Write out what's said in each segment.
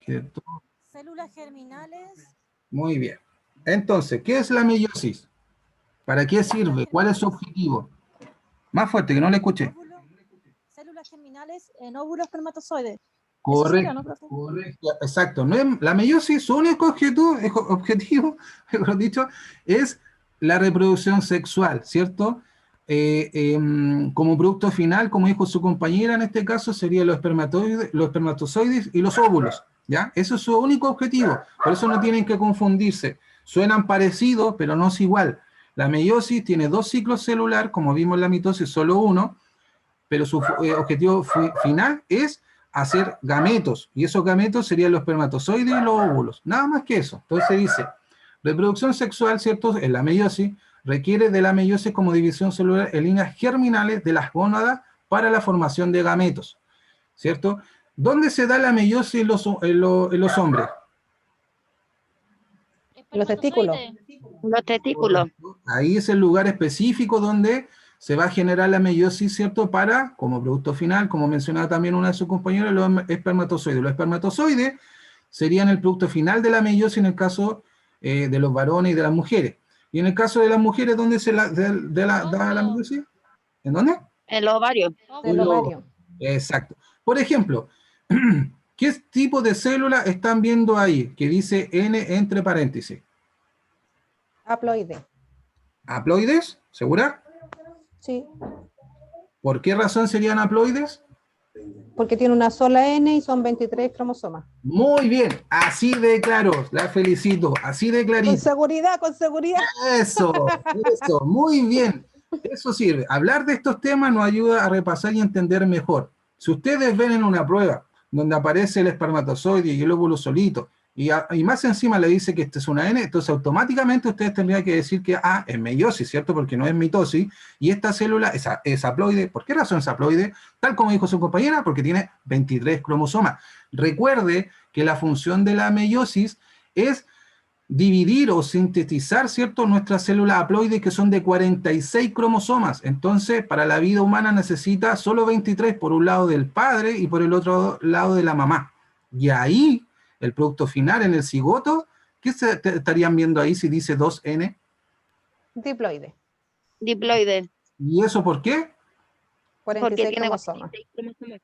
¿cierto? Células germinales. Muy bien. Entonces, ¿qué es la meiosis? ¿Para qué sirve? ¿Cuál es su objetivo? Más fuerte, que no le escuché. Células germinales en óvulos espermatozoides. Eso sería, ¿no, Correcto, profe? correcto, exacto. No es, la meiosis, su único objetivo, mejor dicho, es la reproducción sexual, ¿cierto? Como producto final, como dijo su compañera, en este caso serían los espermatozoides y los óvulos, ¿ya? Eso es su único objetivo, por eso no tienen que confundirse. Suenan parecidos, pero no es igual. La meiosis tiene dos ciclos celular, como vimos en la mitosis, solo uno, pero su objetivo final es hacer gametos, y esos gametos serían los espermatozoides y los óvulos, nada más que eso. Entonces dice, reproducción sexual, ¿cierto? En la meiosis, requiere de la meiosis como división celular en líneas germinales de las gónadas para la formación de gametos, ¿cierto? ¿Dónde se da la meiosis en los hombres? Los testículos. Los testículos. Ahí es el lugar específico donde se va a generar la meiosis, ¿cierto? Para, como producto final, como mencionaba también una de sus compañeras, los espermatozoides. Los espermatozoides serían el producto final de la meiosis en el caso de los varones y de las mujeres. Y en el caso de las mujeres, ¿dónde se da la meiosis? ¿En dónde? El ovario. El ovario. Exacto. Por ejemplo, ¿qué tipo de célula están viendo ahí? Que dice N entre paréntesis. Haploide. ¿Haploides? ¿Segura? Sí. ¿Por qué razón serían haploides? Porque tiene una sola N y son 23 cromosomas. Muy bien, así de claro, la felicito, así de clarito. Con seguridad, con seguridad. Eso, muy bien. Eso sirve. Hablar de estos temas nos ayuda a repasar y entender mejor. Si ustedes ven en una prueba donde aparece el espermatozoide y el óvulo solito, y más encima le dice que esta es una N, entonces automáticamente ustedes tendrían que decir que es meiosis, ¿cierto? Porque no es mitosis, y esta célula es haploide. ¿Por qué razón es haploide? Tal como dijo su compañera, porque tiene 23 cromosomas. Recuerde que la función de la meiosis es dividir o sintetizar, ¿cierto?, nuestras células haploides, que son de 46 cromosomas. Entonces, para la vida humana necesita solo 23, por un lado del padre y por el otro lado de la mamá. Y ahí, el producto final en el cigoto, ¿qué estarían viendo ahí si dice 2N? Diploide. Diploide. ¿Y eso por qué? 46 tiene cromosomas. 46 cromosomas.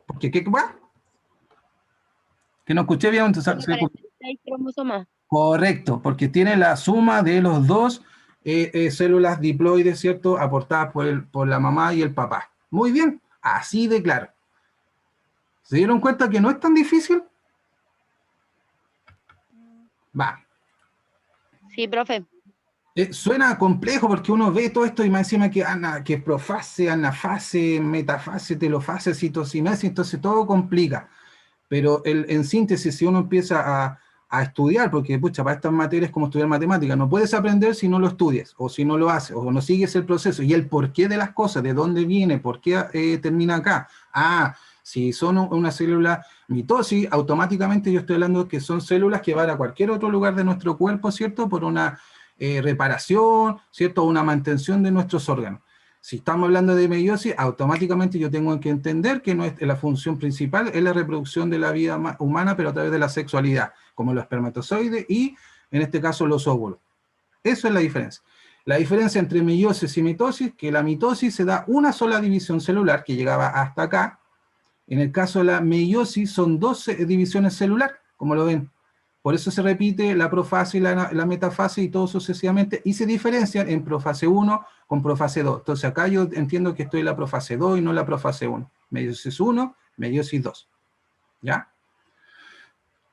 Porque, ¿qué va? Que no escuché bien. Tiene 46 cromosomas. Correcto, porque tiene la suma de los dos células diploides, ¿cierto?, aportadas por la mamá y el papá. Muy bien, así de claro. ¿Se dieron cuenta que no es tan difícil? Va. Sí, profe. Suena complejo porque uno ve todo esto y más encima que profase, anafase, metafase, telofase, citocinesis, entonces todo complica. Pero en síntesis, si uno empieza a estudiar, porque pucha, para estas materias es como estudiar matemáticas, no puedes aprender si no lo estudias, o si no lo haces, o no sigues el proceso, y el porqué de las cosas, de dónde viene, por qué termina acá. Si son una célula mitosis, automáticamente yo estoy hablando de que son células que van a cualquier otro lugar de nuestro cuerpo, ¿cierto?, por una reparación, ¿cierto?, una mantención de nuestros órganos. Si estamos hablando de meiosis, automáticamente yo tengo que entender que la función principal es la reproducción de la vida humana, pero a través de la sexualidad, como los espermatozoides y, en este caso, los óvulos. Eso es la diferencia. La diferencia entre meiosis y mitosis, que la mitosis se da una sola división celular, que llegaba hasta acá. En el caso de la meiosis son 12 divisiones celulares, como lo ven. Por eso se repite la profase y la metafase y todo sucesivamente, y se diferencian en profase 1 con profase 2. Entonces acá yo entiendo que estoy en la profase 2 y no en la profase 1. Meiosis 1, meiosis 2. ¿Ya?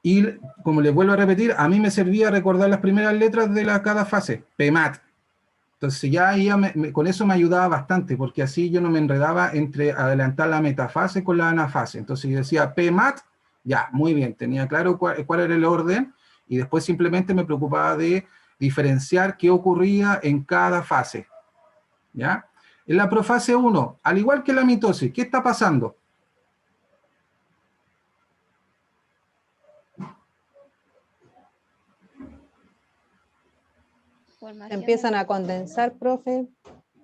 Y como les vuelvo a repetir, a mí me servía recordar las primeras letras de cada fase, PEMAT. Entonces ya con eso me ayudaba bastante, porque así yo no me enredaba entre adelantar la metafase con la anafase. Entonces yo decía PEMAT, ya, muy bien, tenía claro cuál era el orden, y después simplemente me preocupaba de diferenciar qué ocurría en cada fase. ¿Ya? En la profase 1, al igual que la mitosis, ¿qué está pasando? Empiezan a condensar, profe.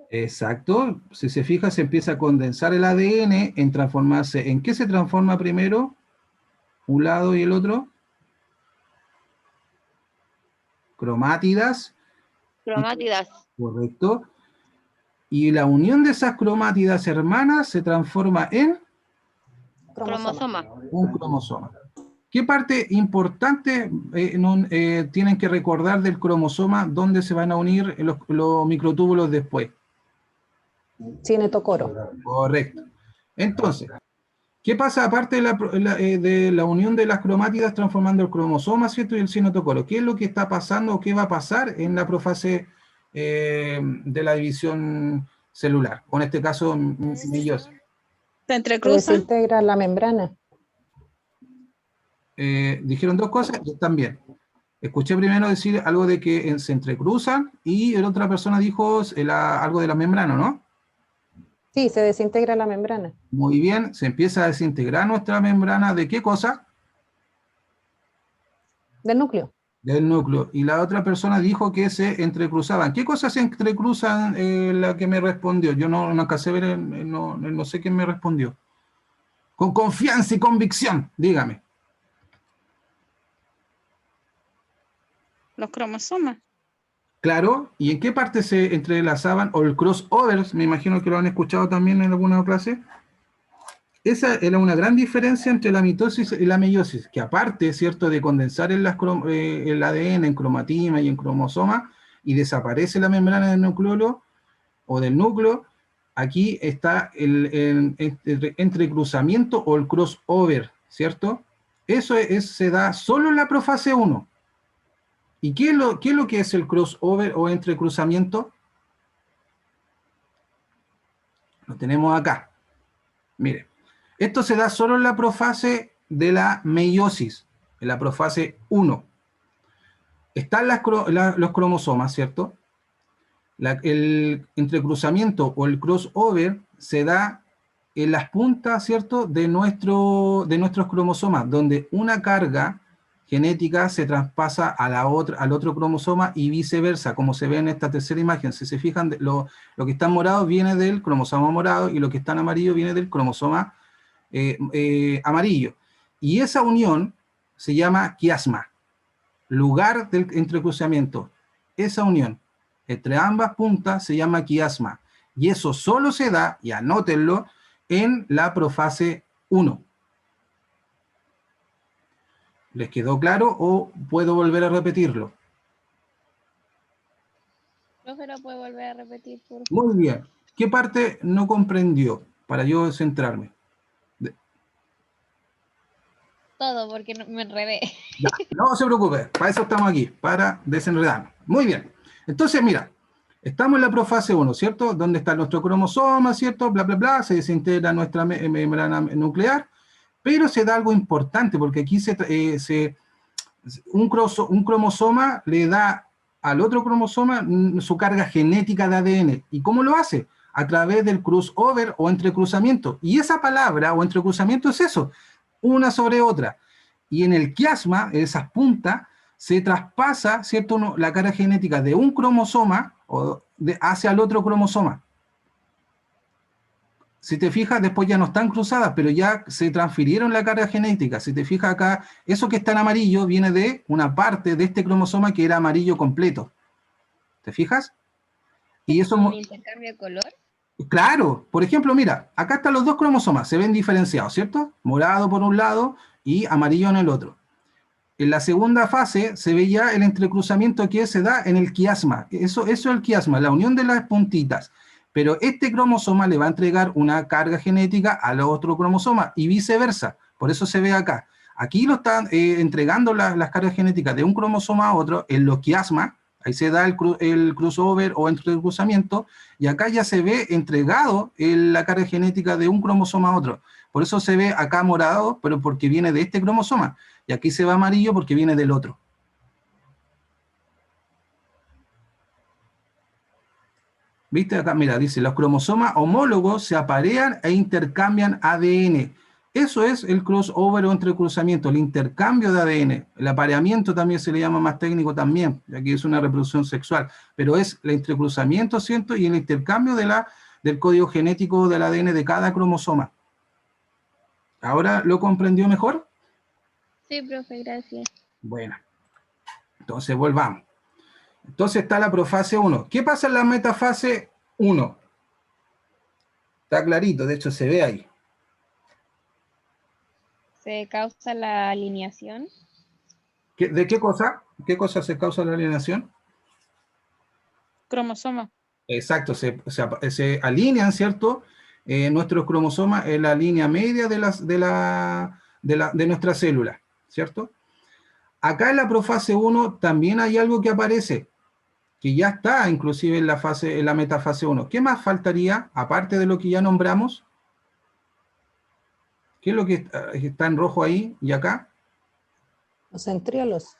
Exacto, si se fija se empieza a condensar el ADN en transformarse. ¿En qué se transforma primero? un lado y el otro, cromátidas, Cromátidas. correcto, y la unión de esas cromátidas hermanas se transforma en Cromosoma. un cromosoma. ¿Qué parte importante tienen que recordar del cromosoma donde se van a unir los microtúbulos después? Cinetocoro. Correcto. Entonces, ¿qué pasa aparte de la unión de las cromátidas transformando el cromosoma, ¿cierto? Y el cinetocoro? ¿Qué es lo que está pasando o qué va a pasar en la profase de la división celular? O en este caso, meiosis. Se Se entrecruza. desintegra la membrana. Dijeron dos cosas y están bien. Escuché primero decir algo de que se entrecruzan y la otra persona dijo algo de la membrana, ¿no? Sí, se desintegra la membrana. Muy bien, se empieza a desintegrar nuestra membrana. ¿De qué cosa? Del núcleo. Del núcleo. Y la otra persona dijo que se entrecruzaban. ¿Qué cosas se entrecruzan? La que me respondió. Yo no alcancé a ver, no sé quién me respondió. Con confianza y convicción, dígame. Los cromosomas. Claro, ¿y en qué parte se entrelazaban? O el crossover, me imagino que lo han escuchado también en alguna clase. Esa era una gran diferencia entre la mitosis y la meiosis, que aparte, ¿cierto?, de condensar el ADN en cromatina y en cromosoma, y desaparece la membrana del nucleolo, o del núcleo, aquí está el entrecruzamiento o el crossover, ¿cierto? Eso se da solo en la profase 1. ¿Y qué es lo que es el crossover o entrecruzamiento? Lo tenemos acá. Mire, esto se da solo en la profase de la meiosis, en la profase 1. Están los cromosomas, ¿cierto? El entrecruzamiento o el crossover se da en las puntas, ¿cierto?, de nuestros cromosomas, donde una carga genética se traspasa al otro cromosoma y viceversa, como se ve en esta tercera imagen. Si se fijan, lo que está en morado viene del cromosoma morado y lo que está en amarillo viene del cromosoma amarillo. Y esa unión se llama quiasma, lugar del entrecruzamiento. Esa unión entre ambas puntas se llama quiasma. Y eso solo se da, y anótenlo, en la profase 1. ¿Les quedó claro o puedo volver a repetirlo? Profe, ¿lo puede volver a repetir, por favor? Muy bien. ¿Qué parte no comprendió para yo centrarme? Todo, porque me enredé. Ya, no se preocupe, para eso estamos aquí, para desenredarnos. Muy bien. Entonces, mira, estamos en la profase 1, ¿cierto? Donde está nuestro cromosoma, ¿cierto? Bla, bla, bla, se desintegra nuestra membrana nuclear, pero se da algo importante, porque aquí un cromosoma le da al otro cromosoma su carga genética de ADN. ¿Y cómo lo hace? A través del crossover o entrecruzamiento. Y esa palabra o entrecruzamiento es eso, una sobre otra. Y en el quiasma, esas puntas, se traspasa, ¿cierto?, la carga genética de un cromosoma hacia el otro cromosoma. Si te fijas, después ya no están cruzadas, pero ya se transfirieron la carga genética. Si te fijas acá, eso que está en amarillo viene de una parte de este cromosoma que era amarillo completo. ¿Te fijas? Y eso... ¿Un intercambio de color? Claro, por ejemplo, mira, acá están los dos cromosomas, se ven diferenciados, ¿cierto? Morado por un lado y amarillo en el otro. En la segunda fase se ve ya el entrecruzamiento que se da en el quiasma. Eso es el quiasma, la unión de las puntitas. Pero este cromosoma le va a entregar una carga genética al otro cromosoma y viceversa. Por eso se ve acá. Aquí lo están entregando las cargas genéticas de un cromosoma a otro en los quiasmas. Ahí se da el crossover o entrecruzamiento, y acá ya se ve entregado la carga genética de un cromosoma a otro. Por eso se ve acá morado, pero porque viene de este cromosoma, y aquí se ve amarillo porque viene del otro. ¿Viste acá? Mira, dice, los cromosomas homólogos se aparean e intercambian ADN. Eso es el crossover o entrecruzamiento, el intercambio de ADN. El apareamiento también se le llama más técnico también, aquí es una reproducción sexual, pero es el entrecruzamiento, ¿cierto? Y el intercambio del código genético del ADN de cada cromosoma. ¿Ahora lo comprendió mejor? Sí, profe, gracias. Bueno, entonces volvamos. Entonces está la profase 1. ¿Qué pasa en la metafase 1? Está clarito, de hecho se ve ahí. Se causa la alineación. ¿De qué cosa? ¿Qué cosa se causa la alienación? Cromosoma. Exacto, se alinean, ¿cierto? Nuestros cromosomas en la línea media de nuestra célula, ¿cierto? Acá en la profase 1 también hay algo que aparece, que ya está inclusive en la metafase 1. ¿Qué más faltaría, aparte de lo que ya nombramos? ¿Qué es lo que está en rojo ahí y acá? Los centriolos.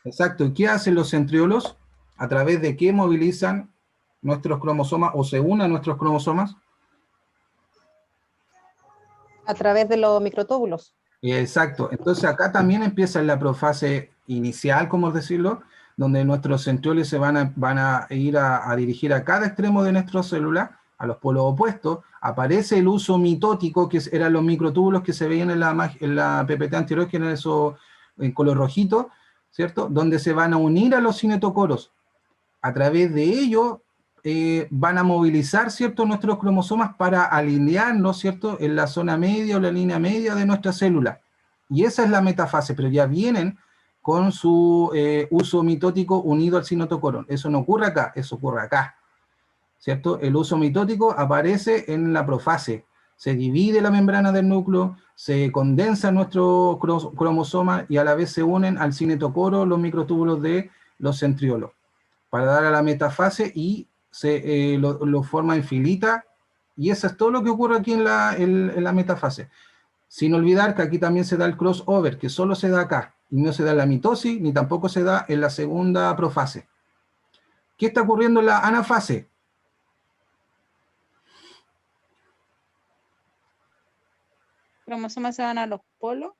Exacto, ¿y qué hacen los centriolos? ¿A través de qué movilizan nuestros cromosomas o se unen nuestros cromosomas? A través de los microtúbulos. Exacto, entonces acá también empieza la profase inicial, como decirlo, donde nuestros centrioles se van a ir a dirigir a cada extremo de nuestra célula, a los polos opuestos. Aparece el uso mitótico, que eran los microtúbulos que se veían en la PPT anterior, que eran esos en color rojito, ¿cierto? Donde se van a unir a los cinetocoros. A través de ello van a movilizar, ¿cierto?, nuestros cromosomas para alinearnos, ¿cierto?, en la zona media o la línea media de nuestra célula. Y esa es la metafase, pero ya vienen con su uso mitótico unido al cinetocoro. Eso no ocurre acá, eso ocurre acá, ¿cierto? El uso mitótico aparece en la profase. Se divide la membrana del núcleo, se condensa nuestro cromosoma y a la vez se unen al cinetocoro los microtúbulos de los centriolos para dar a la metafase y lo forma en filita, y eso es todo lo que ocurre aquí en la metafase. Sin olvidar que aquí también se da el crossover, que solo se da acá, y no se da en la mitosis, ni tampoco se da en la segunda profase. ¿Qué está ocurriendo en la anafase? Cromosomas se van a los polos.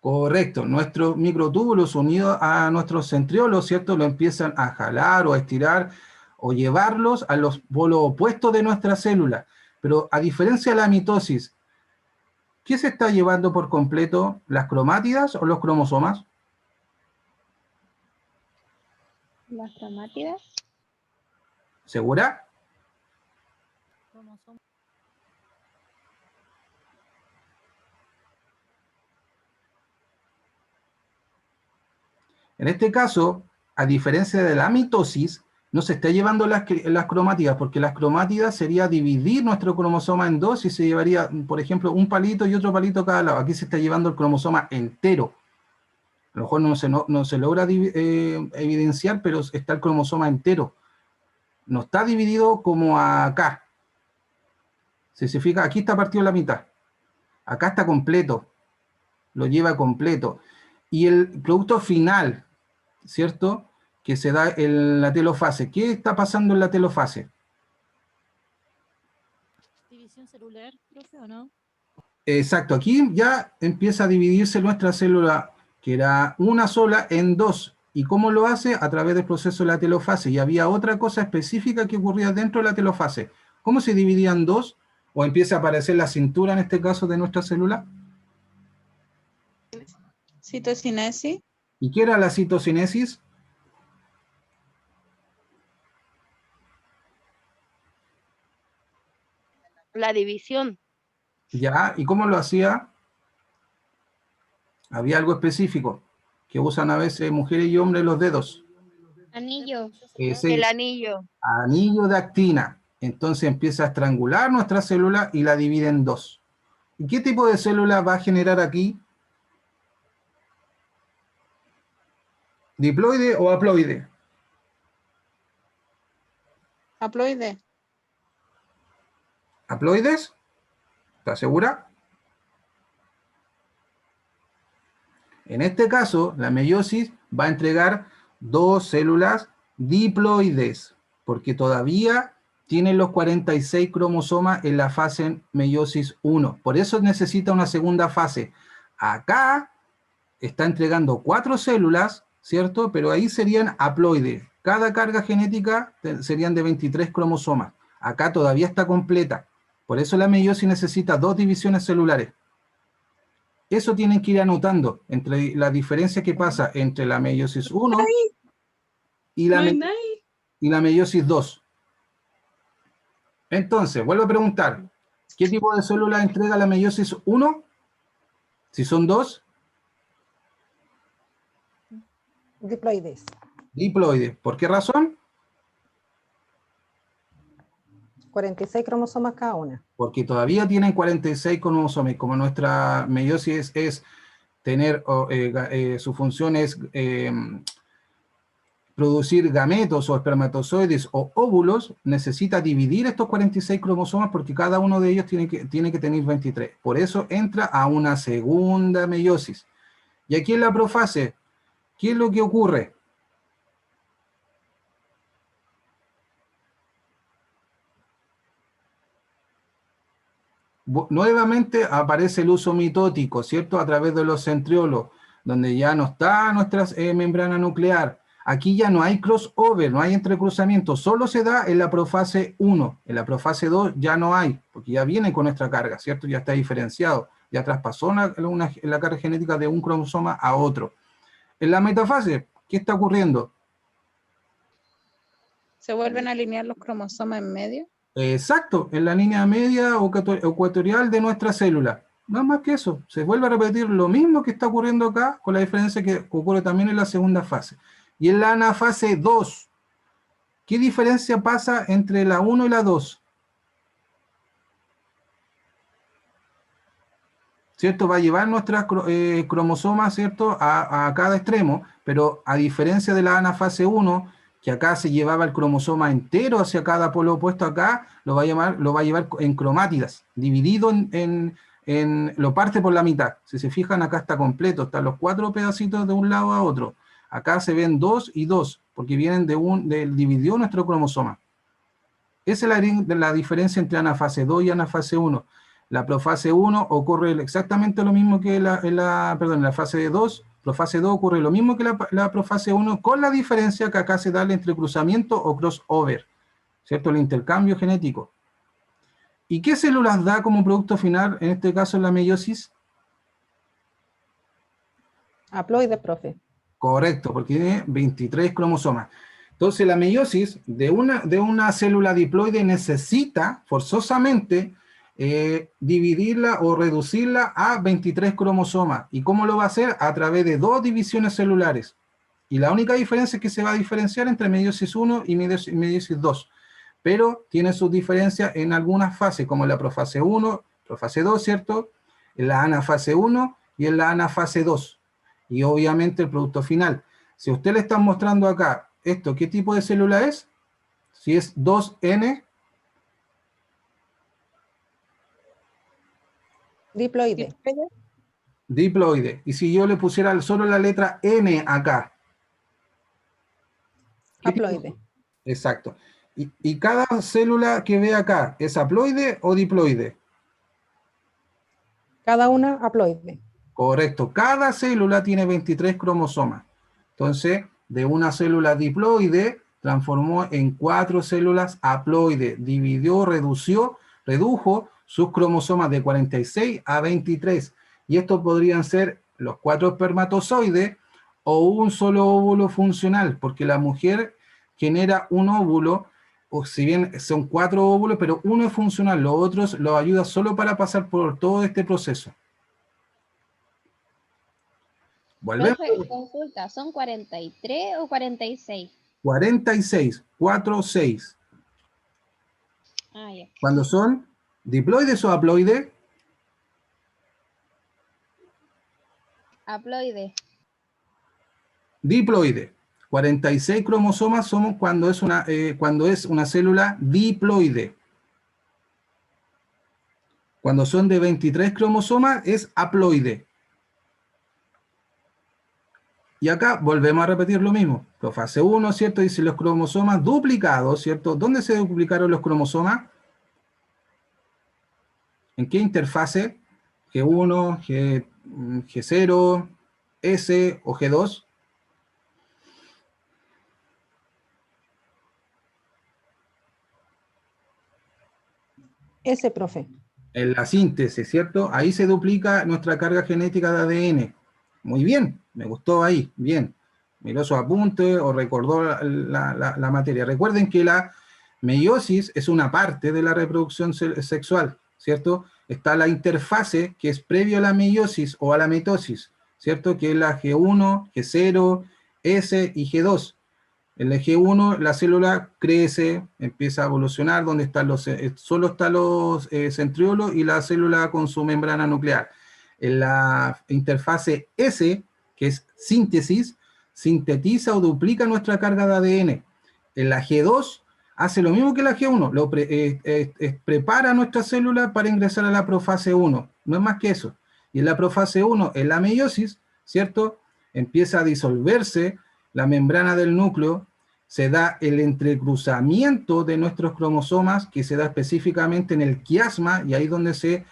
Correcto, nuestros microtúbulos unidos a nuestros centriolos, ¿cierto? Lo empiezan a jalar o a estirar o llevarlos a los polos opuestos de nuestra célula. Pero a diferencia de la mitosis, ¿qué se está llevando por completo? ¿Las cromátidas o los cromosomas? Las cromátidas. ¿Segura? Cromosoma. En este caso, a diferencia de la mitosis, no se está llevando las cromátidas, porque las cromátidas sería dividir nuestro cromosoma en dos y se llevaría, por ejemplo, un palito y otro palito a cada lado. Aquí se está llevando el cromosoma entero. A lo mejor no se logra evidenciar, pero está el cromosoma entero. No está dividido como acá. Si se fija, aquí está partido la mitad. Acá está completo. Lo lleva completo. Y el producto final, ¿cierto?, que se da en la telofase. ¿Qué está pasando en la telofase? División celular, profe, ¿o no? Exacto, aquí ya empieza a dividirse nuestra célula, que era una sola, en dos. ¿Y cómo lo hace? A través del proceso de la telofase. Y había otra cosa específica que ocurría dentro de la telofase. ¿Cómo se dividían dos? ¿O empieza a aparecer la cintura, en este caso, de nuestra célula? Citocinesis. ¿Y qué era la citocinesis? La división. Ya, ¿y cómo lo hacía? Había algo específico, que usan a veces mujeres y hombres los dedos. Anillo. Ese El anillo. anillo de actina. Entonces empieza a estrangular nuestra célula y la divide en dos. ¿Y qué tipo de célula va a generar aquí? ¿Diploide o haploide? Haploide. ¿Haploides? ¿Estás segura? En este caso, la meiosis va a entregar dos células diploides, porque todavía tienen los 46 cromosomas en la fase meiosis 1. Por eso necesita una segunda fase. Acá está entregando 4 células, ¿cierto? Pero ahí serían haploides. Cada carga genética serían de 23 cromosomas. Acá todavía está completa. Por eso la meiosis necesita 2 divisiones celulares. Eso tienen que ir anotando, entre la diferencia que pasa entre la meiosis 1 y la, y la meiosis 2. Entonces, vuelvo a preguntar, ¿qué tipo de célula entrega la meiosis 1? Si son 2, Diploides. diploides. ¿Por qué razón? 46 cromosomas cada una. Porque todavía tienen 46 cromosomas, y como nuestra meiosis es tener, su función es producir gametos o espermatozoides o óvulos, necesita dividir estos 46 cromosomas porque cada uno de ellos tiene que tener 23. Por eso entra a una segunda meiosis. Y aquí en la profase, ¿qué es lo que ocurre? Nuevamente aparece el uso mitótico, ¿cierto? A través de los centriolos, donde ya no está nuestra membrana nuclear. Aquí ya no hay crossover, no hay entrecruzamiento, solo se da en la profase 1. En la profase 2 ya no hay, porque ya viene con nuestra carga, ¿cierto? Ya está diferenciado, ya traspasó la carga genética de un cromosoma a otro. En la metafase, ¿qué está ocurriendo? ¿Se vuelven a alinear los cromosomas en medio? Exacto, en la línea media o ecuatorial de nuestra célula. No más que eso, se vuelve a repetir lo mismo que está ocurriendo acá, con la diferencia que ocurre también en la segunda fase. Y en la anafase 2, ¿qué diferencia pasa entre la 1 y la 2? ¿Cierto? Va a llevar nuestras cromosomas, ¿cierto? A cada extremo, pero a diferencia de la anafase 1, que acá se llevaba el cromosoma entero hacia cada polo opuesto, acá lo va a llevar en cromátidas, dividido lo parte por la mitad. Si se fijan, acá está completo, están los 4 pedacitos de un lado a otro. Acá se ven 2 y 2, porque vienen dividió nuestro cromosoma. Esa es la diferencia entre anafase 2 y anafase 1. La profase 1 ocurre exactamente lo mismo que en la fase 2. Profase 2 ocurre lo mismo que la profase 1, con la diferencia que acá se da el entrecruzamiento o crossover, ¿cierto? El intercambio genético. ¿Y qué células da como producto final, en este caso en la meiosis? Haploides, profe. Correcto, porque tiene 23 cromosomas. Entonces la meiosis de una célula diploide necesita forzosamente dividirla o reducirla a 23 cromosomas. ¿Y cómo lo va a hacer? A través de 2 divisiones celulares. Y la única diferencia es que se va a diferenciar entre meiosis 1 y meiosis 2. Pero tiene sus diferencias en algunas fases, como en la profase 1, profase 2, ¿cierto? En la anafase 1 y en la anafase 2. Y obviamente el producto final. Si usted le está mostrando acá esto, ¿qué tipo de célula es? Si es 2N, Diploide. diploide. Y si yo le pusiera solo la letra N acá, ¿qué tipo? Haploide. Exacto. Y cada célula que ve acá, ¿es haploide o diploide? Cada una haploide. Correcto. Cada célula tiene 23 cromosomas. Entonces, de una célula diploide, transformó en 4 células haploide. Dividió, redujo sus cromosomas de 46 a 23. Y estos podrían ser los 4 espermatozoides o un solo óvulo funcional, porque la mujer genera un óvulo, o si bien son 4 óvulos, pero uno es funcional, los otros los ayuda solo para pasar por todo este proceso. Volvemos. Profe, consulta, ¿son 43 o 46? 46, 4, 6. Ah, ya. Cuando son diploides o haploides, Haploide. diploide. 46 cromosomas somos cuando es una célula diploide. Cuando son de 23 cromosomas es haploide. Y acá volvemos a repetir lo mismo. Fase 1, ¿cierto? Dice los cromosomas duplicados, ¿cierto? ¿Dónde se duplicaron los cromosomas? ¿En qué interfase? G1, G0, S o G2. S, profe. En la síntesis, ¿cierto? Ahí se duplica nuestra carga genética de ADN. Muy bien, me gustó ahí, bien. Miró su apunte o recordó la materia. Recuerden que la meiosis es una parte de la reproducción sexual, ¿cierto? Está la interfase, que es previo a la meiosis o a la mitosis, ¿cierto? Que es la G1, G0, S y G2. En la G1 la célula crece, empieza a evolucionar, donde están solo están los centriolos y la célula con su membrana nuclear. En la interfase S, que es síntesis, sintetiza o duplica nuestra carga de ADN. En la G2 hace lo mismo que la G1, prepara nuestra célula para ingresar a la profase 1, no es más que eso. Y en la profase 1, en la meiosis, ¿cierto? Empieza a disolverse la membrana del núcleo, se da el entrecruzamiento de nuestros cromosomas, que se da específicamente en el quiasma, y ahí es donde se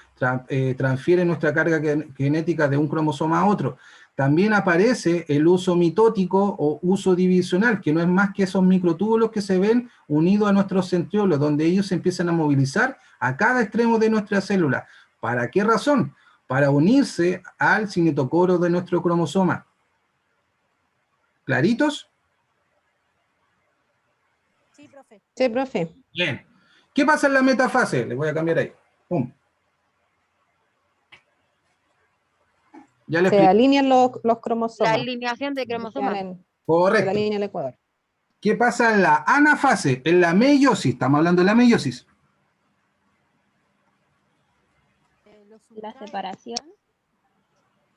transfiere nuestra carga genética de un cromosoma a otro. También aparece el uso mitótico o uso divisional, que no es más que esos microtúbulos que se ven unidos a nuestros centriolos, donde ellos se empiezan a movilizar a cada extremo de nuestra célula. ¿Para qué razón? Para unirse al cinetocoro de nuestro cromosoma. ¿Claritos? Sí, profe. Sí, profe. Bien. ¿Qué pasa en la metafase? Les voy a cambiar ahí. Pum. Ya les Se expliqué. alinean los La cromosomas. alineación de cromosomas. Se la Correcto. línea del Ecuador. ¿Qué pasa en la anafase? En la meiosis. Estamos hablando de la meiosis. La separación.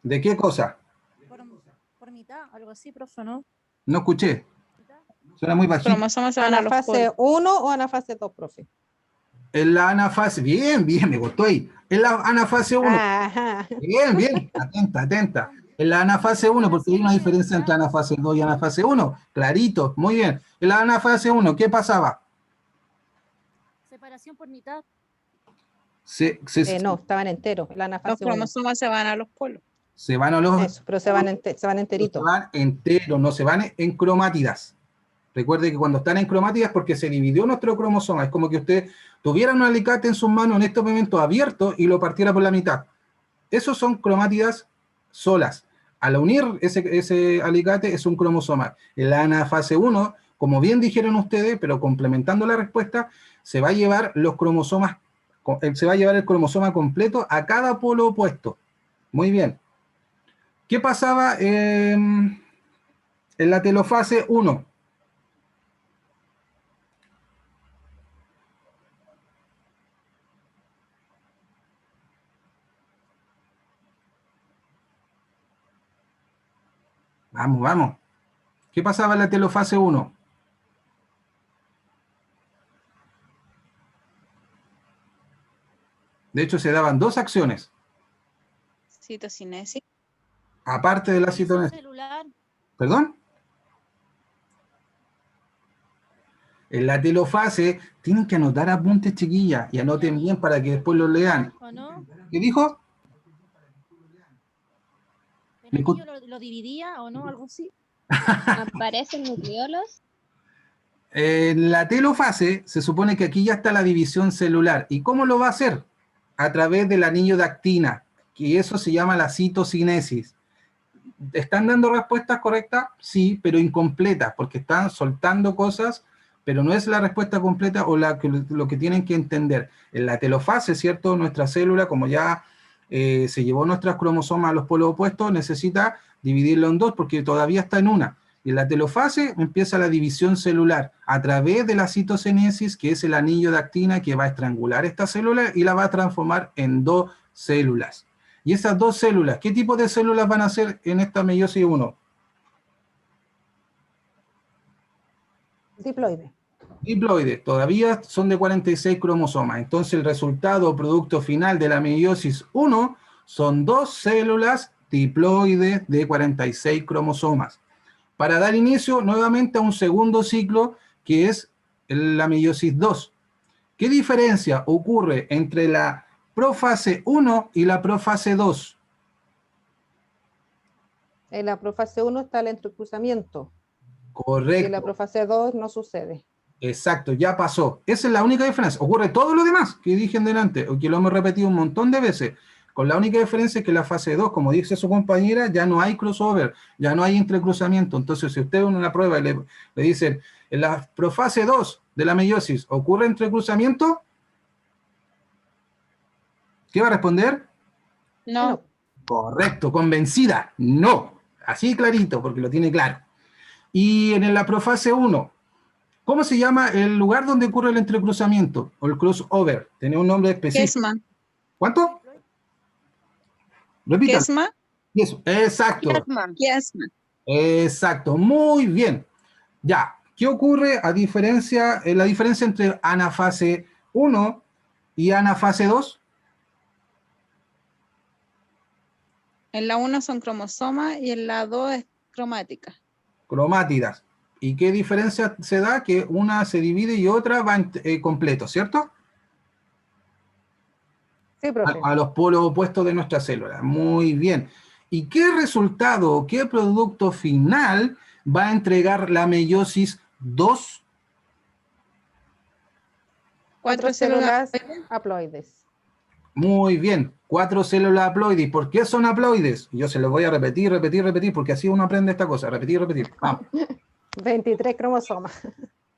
¿De qué cosa? Por mitad, algo así, profe, ¿no? No escuché. Suena muy Los bajito. cromosomas se van a los ¿Anafase polos. 1 o anafase 2, profe? En la anafase. Bien, bien, me gustó ahí. En la anafase 1. Ajá. Bien, bien. Atenta, atenta. En la anafase 1, porque hay una diferencia entre anafase 2 y anafase 1. Clarito, muy bien. En la anafase 1, ¿qué pasaba? Separación por mitad. No, estaban enteros. La Los anafase 1. cromosomas se van a los polos. Se van a los... Eso, pero se van Se enteritos. van enteros, no se van en cromátidas. Recuerde que cuando están en cromátidas es porque se dividió nuestro cromosoma. Es como que usted tuviera un alicate en sus manos en estos momentos abierto y lo partiera por la mitad. Esos son cromátidas solas. Al unir ese alicate es un cromosoma. En la anafase 1, como bien dijeron ustedes, pero complementando la respuesta, se va a llevar los cromosomas, se va a llevar el cromosoma completo a cada polo opuesto. Muy bien. ¿Qué pasaba en la telofase 1? Vamos, vamos. ¿Qué pasaba en la telofase 1? De hecho, se daban dos acciones, Citocinesis. aparte de la citonesis. Celular. ¿Perdón? En la telofase tienen que anotar apuntes, chiquillas, y anoten bien para que después los lean. ¿O no? ¿Qué dijo? ¿El anillo lo dividía o no? Algo así. Aparecen nucleolos. En la telofase se supone que aquí ya está la división celular. ¿Y cómo lo va a hacer? A través del anillo de actina, que eso se llama la citocinesis. ¿Están dando respuestas correctas? Sí, pero incompletas, porque están soltando cosas, pero no es la respuesta completa o lo que tienen que entender. En la telofase, ¿cierto? Nuestra célula, como ya se llevó nuestras cromosomas a los polos opuestos, necesita dividirlo en dos, porque todavía está en una. Y en la telofase empieza la división celular a través de la citocinesis, que es el anillo de actina que va a estrangular esta célula y la va a transformar en dos células. Y esas dos células, ¿qué tipo de células van a ser en esta meiosis 1? Diploide. Diploides, todavía son de 46 cromosomas. Entonces el resultado o producto final de la meiosis 1 son dos células diploides de 46 cromosomas. Para dar inicio nuevamente a un segundo ciclo que es la meiosis 2. ¿Qué diferencia ocurre entre la profase 1 y la profase 2? En la profase 1 está el entrecruzamiento. Y en la Correcto. profase 2 no sucede. Exacto, ya pasó. Esa es la única diferencia. Ocurre todo lo demás que dije en delante, o que lo hemos repetido un montón de veces, con la única diferencia es que en la fase 2, como dice su compañera, ya no hay crossover, ya no hay entrecruzamiento. Entonces, si usted en una prueba le dicen, en la profase 2 de la meiosis, ¿ocurre entrecruzamiento? ¿Qué va a responder? No. Correcto, convencida, no. Así clarito, porque lo tiene claro. Y en la profase 1, ¿cómo se llama el lugar donde ocurre el entrecruzamiento o el crossover? Tiene un nombre específico. Kesma. ¿Cuánto? Repítalo. Kesma. Exacto. Kesma. Exacto, muy bien. Ya, ¿qué ocurre la diferencia entre anafase 1 y anafase 2? En la 1 son cromosomas y en la 2 es cromática. Cromátidas. ¿Y qué diferencia se da? Que una se divide y otra va completo, ¿cierto? Sí, profe. A los polos opuestos de nuestra célula. Muy bien. ¿Y qué resultado, qué producto final va a entregar la meiosis 2? 4 células haploides. Muy bien. 4 células haploides. ¿Por qué son haploides? Yo se los voy a repetir, porque así uno aprende esta cosa. Repetir. Vamos. 23 cromosomas.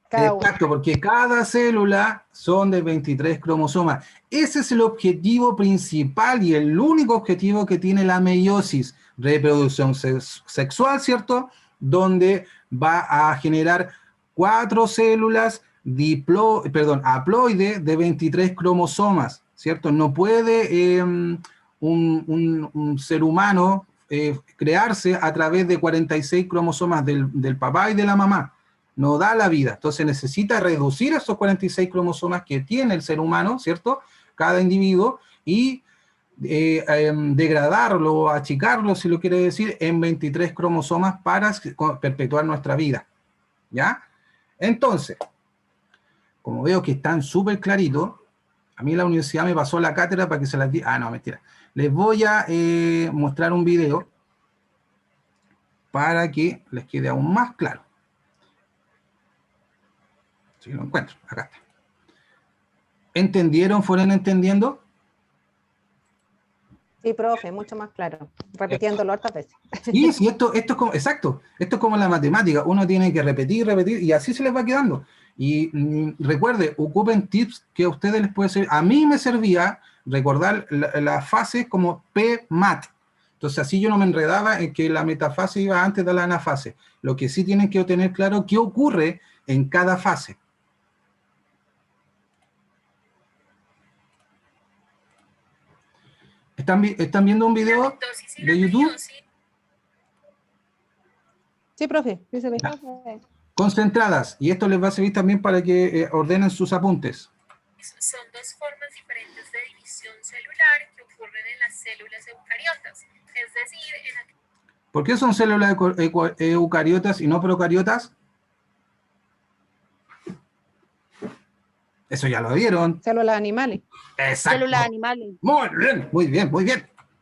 Cada uno. Exacto, porque cada célula son de 23 cromosomas. Ese es el objetivo principal y el único objetivo que tiene la meiosis. Reproducción sexual, ¿cierto? Donde va a generar 4 células haploides de 23 cromosomas, ¿cierto? No puede un ser humano crearse a través de 46 cromosomas del papá y de la mamá. No da la vida. Entonces necesita reducir esos 46 cromosomas que tiene el ser humano, ¿cierto? Cada individuo, y degradarlo, achicarlo, si lo quiere decir, en 23 cromosomas para perpetuar nuestra vida. ¿Ya? Entonces, como veo que están súper claritos, a mí la universidad me pasó la cátedra para que se las diga. Ah, no, mentira. Les voy a mostrar un video para que les quede aún más claro. Si lo encuentro, acá está. ¿Entendieron? ¿Fueron entendiendo? Sí, profe, mucho más claro. Repitiéndolo hartas veces. Sí, esto es como, exacto, esto es como la matemática, uno tiene que repetir, y así se les va quedando. Y recuerde, ocupen tips que a ustedes les puede servir. A mí me servía recordar las fases como PMAT. Entonces así yo no me enredaba en que la metafase iba antes de la anafase. Lo que sí tienen que tener claro qué ocurre en cada fase. ¿Están viendo un video de YouTube? Sí, profe. Sí, se ve. Concentradas, y esto les va a servir también para que ordenen sus apuntes. Son dos formas diferentes de división celular que ocurren en las células eucariotas, es decir, ¿Por qué son células eucariotas y no procariotas? Eso ya lo vieron. Células animales. Exacto. Células animales. Muy bien.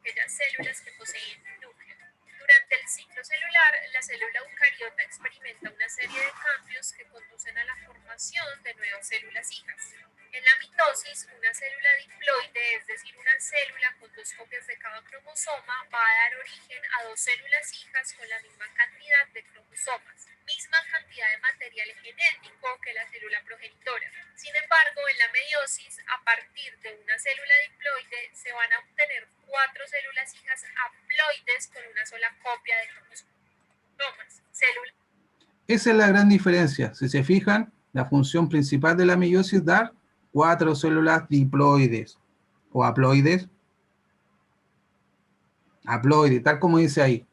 aquellas células que poseen núcleo. Durante el ciclo celular, la célula eucariota experimenta una serie de cambios que conducen a la formación de nuevas células hijas. En la mitosis, una célula diploide, es decir, una célula con 2 copias de cada cromosoma, va a dar origen a 2 células hijas con la misma cantidad de cromosomas, misma cantidad de material genético que la célula progenitora. Sin embargo, en la meiosis, a partir de una célula diploide, se van a obtener 4 células hijas haploides con una sola copia de cromosomas. Esa es la gran diferencia. Si se fijan, la función principal de la meiosis es dar 4 células diploides o haploides. Haploides, tal como dice ahí.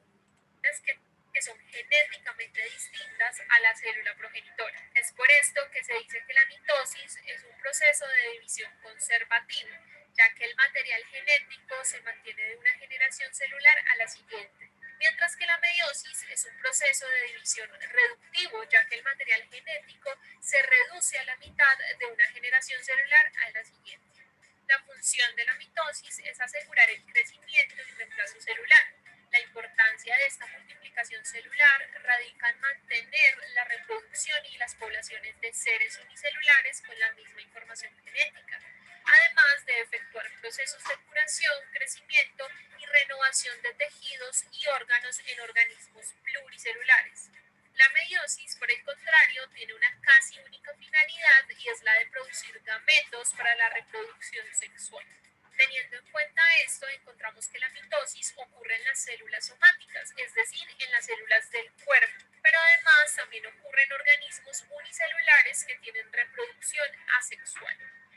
Que son genéticamente distintas a la célula progenitora. Es por esto que se dice que la mitosis es un proceso de división conservativo, ya que el material genético se mantiene de una generación celular a la siguiente, mientras que la meiosis es un proceso de división reductivo, ya que el material genético se reduce a la mitad de una generación celular a la siguiente. La función de la mitosis es asegurar el crecimiento y reemplazo celular. La importancia de esta multiplicación celular radica en mantener la reproducción y las poblaciones de seres unicelulares con la misma información genética, además de efectuar procesos de curación, crecimiento y renovación de tejidos y órganos en organismos pluricelulares. La meiosis, por el contrario, tiene una casi única finalidad y es la de producir gametos para la reproducción sexual. Teniendo en cuenta esto, encontramos que la mitosis ocurre en las células somáticas, es decir, en las células del cuerpo, pero además también ocurre en organismos unicelulares que tienen reproducción asexual.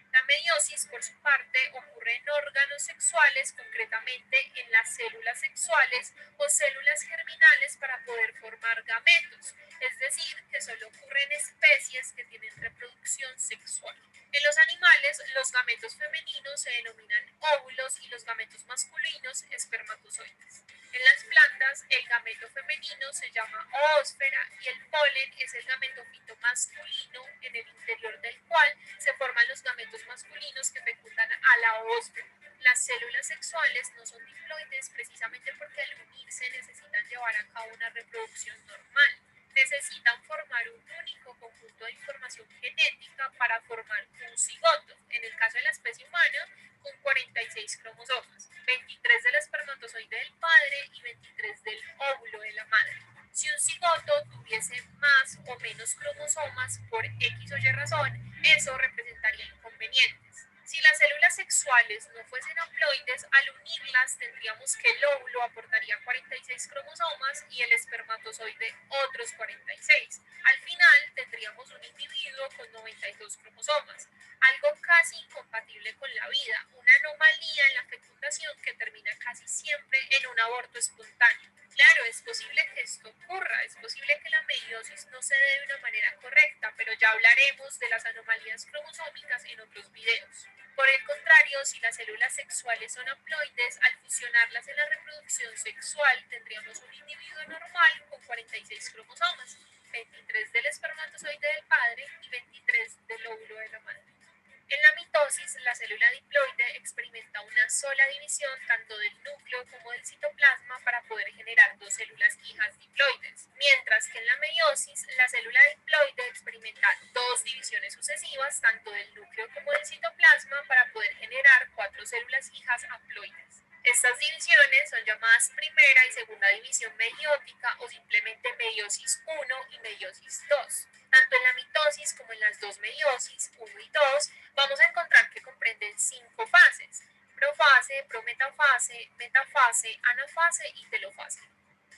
La meiosis, por su parte, ocurre en órganos sexuales, concretamente en las células sexuales o células germinales para poder formar gametos, es decir, que solo ocurre en especies que tienen reproducción sexual. En los animales, los gametos femeninos se denominan óvulos y los gametos masculinos espermatozoides. En las plantas, el gameto femenino se llama oósfera y el polen es el gametofito masculino en el interior del cual se forman los gametos masculinos que fecundan a la oósfera. Las células sexuales no son diploides precisamente porque al unirse necesitan llevar a cabo una reproducción normal. Necesitan formar un único conjunto de información genética para formar un cigoto, en el caso de la especie humana, con 46 cromosomas, 23 del espermatozoide del padre y 23 del óvulo de la madre. Si un cigoto tuviese más o menos cromosomas por X o Y razón, eso representaría inconvenientes. Si las células sexuales no fuesen haploides, al unirlas tendríamos que el óvulo aportaría 46 cromosomas y el espermatozoide otros 46. Al final tendríamos un individuo con 92 cromosomas, algo casi incompatible con la vida, una anomalía en la fecundación que termina casi siempre en un aborto espontáneo. Claro, es posible que esto ocurra, es posible que la meiosis no se dé de una manera correcta, pero ya hablaremos de las anomalías cromosómicas en otros videos. Por el contrario, si las células sexuales son haploides, al fusionarlas en la reproducción sexual tendríamos un individuo normal con 46 cromosomas, 23 del espermatozoide del padre y 23 del óvulo de la madre. En la mitosis, la célula diploide experimenta una sola división tanto del núcleo como del citoplasma para poder generar dos células hijas diploides, mientras que en la meiosis, la célula diploide experimenta dos divisiones sucesivas tanto del núcleo como del citoplasma para poder generar cuatro células hijas haploides. Estas divisiones son llamadas primera y segunda división meiótica o simplemente meiosis 1 y meiosis 2. Tanto en la mitosis como en las dos meiosis 1 y 2 vamos a encontrar que comprenden 5 fases: profase, prometafase, metafase, anafase y telofase.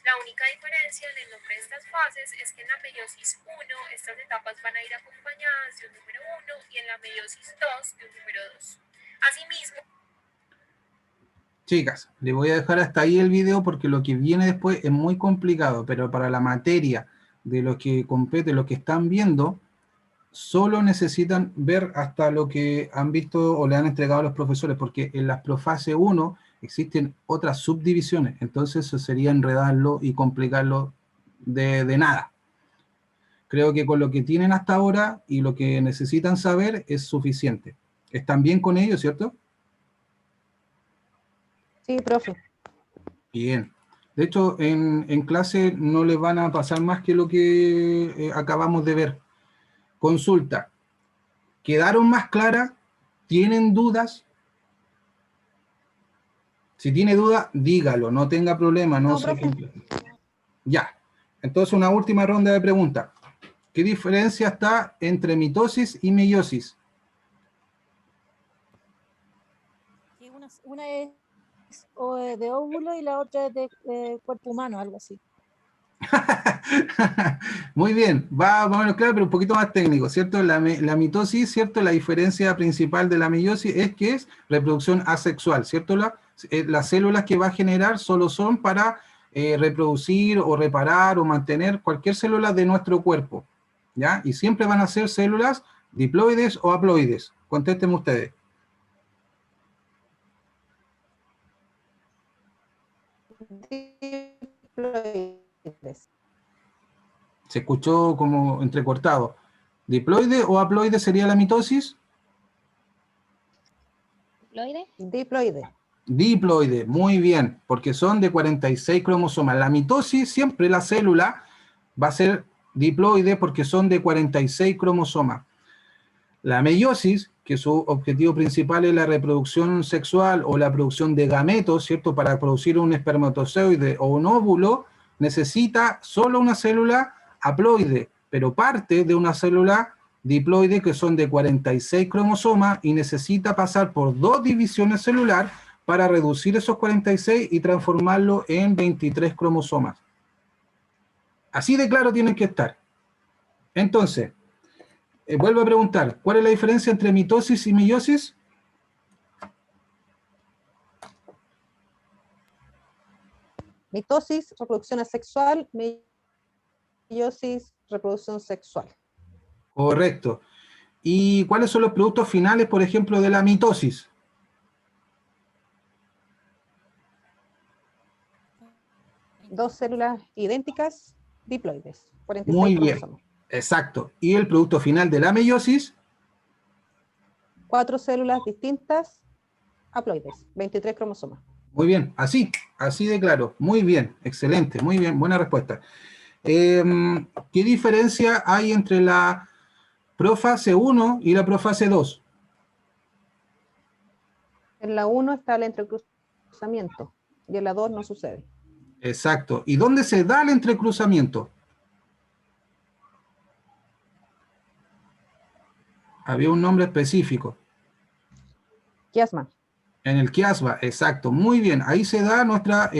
La única diferencia en el nombre de estas fases es que en la meiosis 1 estas etapas van a ir acompañadas de un número 1 y en la meiosis 2 de un número 2. Asimismo, Chicas, les voy a dejar hasta ahí el video porque lo que viene después es muy complicado, pero para la materia de lo que compete, lo que están viendo, solo necesitan ver hasta lo que han visto o le han entregado a los profesores, porque en la profase 1 existen otras subdivisiones, entonces eso sería enredarlo y complicarlo de nada. Creo que con lo que tienen hasta ahora y lo que necesitan saber es suficiente. ¿Están bien con ello, cierto? Sí, profe. Bien. De hecho, en clase no les van a pasar más que lo que acabamos de ver. Consulta. ¿Quedaron más claras? ¿Tienen dudas? Si tiene duda, dígalo, no tenga problema. No, profe. Ya. Entonces, una última ronda de preguntas. ¿Qué diferencia está entre mitosis y meiosis? Una es de óvulo y la otra es de cuerpo humano, algo así. Muy bien, va más o menos claro, pero un poquito más técnico, ¿cierto? La mitosis, ¿cierto? La diferencia principal de la meiosis es que es reproducción asexual, ¿cierto? Las células que va a generar solo son para reproducir o reparar o mantener cualquier célula de nuestro cuerpo, ¿ya? Y siempre van a ser células diploides o haploides. Contéstenme ustedes. Diploides. Se escuchó como entrecortado. ¿Diploide o haploide sería la mitosis? ¿Diploide? Diploide. Diploide, muy bien, porque son de 46 cromosomas. La mitosis, siempre la célula va a ser diploide porque son de 46 cromosomas. La meiosis, que su objetivo principal es la reproducción sexual o la producción de gametos, ¿cierto? Para producir un espermatozoide o un óvulo, necesita solo una célula haploide, pero parte de una célula diploide que son de 46 cromosomas y necesita pasar por 2 divisiones celulares para reducir esos 46 y transformarlo en 23 cromosomas. Así de claro tienen que estar. Entonces, vuelvo a preguntar, ¿cuál es la diferencia entre mitosis y meiosis? Mitosis, reproducción asexual, meiosis, reproducción sexual. Correcto. ¿Y cuáles son los productos finales, por ejemplo, de la mitosis? Dos células idénticas, diploides, 46 Muy bien, cromosomas. exacto. ¿Y el producto final de la meiosis? 4 células distintas, haploides, 23 cromosomas. Muy bien, así de claro. Muy bien, excelente, muy bien, buena respuesta. ¿Qué diferencia hay entre la profase 1 y la profase 2? En la 1 está el entrecruzamiento y en la 2 no sucede. Exacto. ¿Y dónde se da el entrecruzamiento? Había un nombre específico. Quiasma. En el quiasma, exacto. Muy bien. Ahí se da nuestra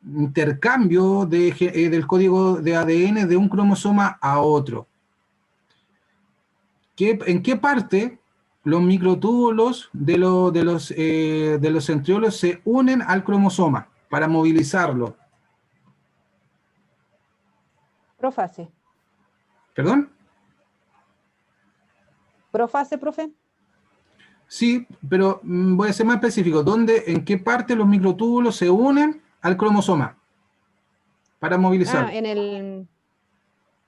intercambio del código de ADN de un cromosoma a otro. ¿En qué parte los microtúbulos de los centriolos se unen al cromosoma para movilizarlo? Profase. ¿Perdón? Profase, profe. Sí, pero voy a ser más específico. ¿En qué parte los microtúbulos se unen al cromosoma para movilizarlo? En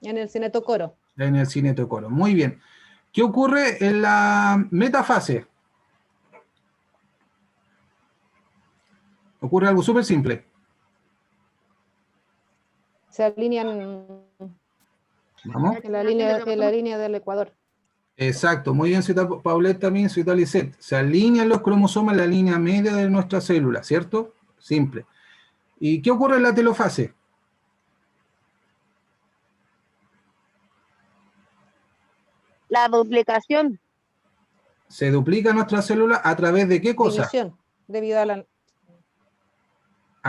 el cinetocoro. En el cinetocoro. Muy bien. ¿Qué ocurre en la metafase? Ocurre algo súper simple. Se alinean Vamos. en la línea del ecuador. Exacto, muy bien, Cita Paulette también, Cita Lisette. Se alinean los cromosomas en la línea media de nuestra célula, ¿cierto? Simple. ¿Y qué ocurre en la telofase? La duplicación. Se duplica nuestra célula a través de qué cosa? División, debido a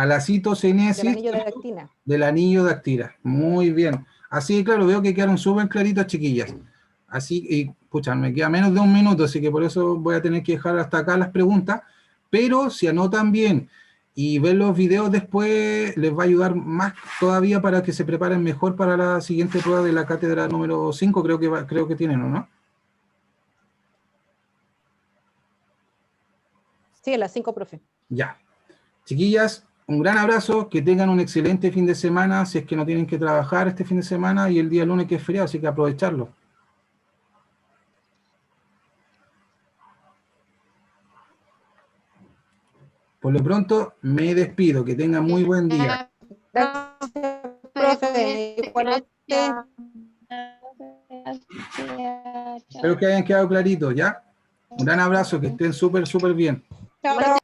La citocinesis del anillo de actina. del anillo de actina. Muy bien. Así, claro, veo que quedaron súper claritos, chiquillas. Así, y pucha, me queda menos de un minuto, así que por eso voy a tener que dejar hasta acá las preguntas. Pero si anotan bien y ven los videos después, les va a ayudar más todavía para que se preparen mejor para la siguiente prueba de la cátedra número 5, creo que tienen, ¿o no? Sí, a las 5, profe. Ya. Chiquillas, un gran abrazo, que tengan un excelente fin de semana, si es que no tienen que trabajar este fin de semana y el día lunes que es feriado, así que aprovecharlo. Por lo pronto, me despido, que tengan muy buen día. Gracias, profe. Igualmente. Espero que hayan quedado claritos, ¿ya? Un gran abrazo, que estén súper bien. Chao.